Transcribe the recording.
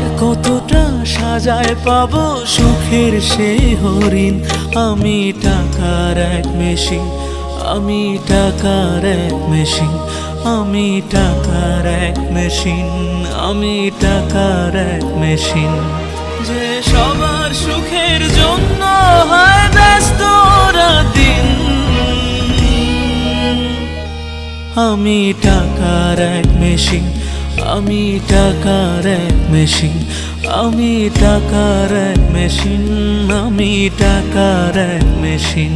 আর কতটা সাজায় পাবো সুখের সেই হরিণ। আমি টাকার এক মেশিন, আমি টাকার এক মেশিন, আমি টাকার এক মেশিন, আমি টাকার এক মেশিন। যে সবার সুখের জন্য হয় ব্যস্ত দিন। আমি টাকার এক মেশিন, আমি টাকার এক মেশিন, আমি টাকার এক মেশিন, আমি টাকার এক মেশিন।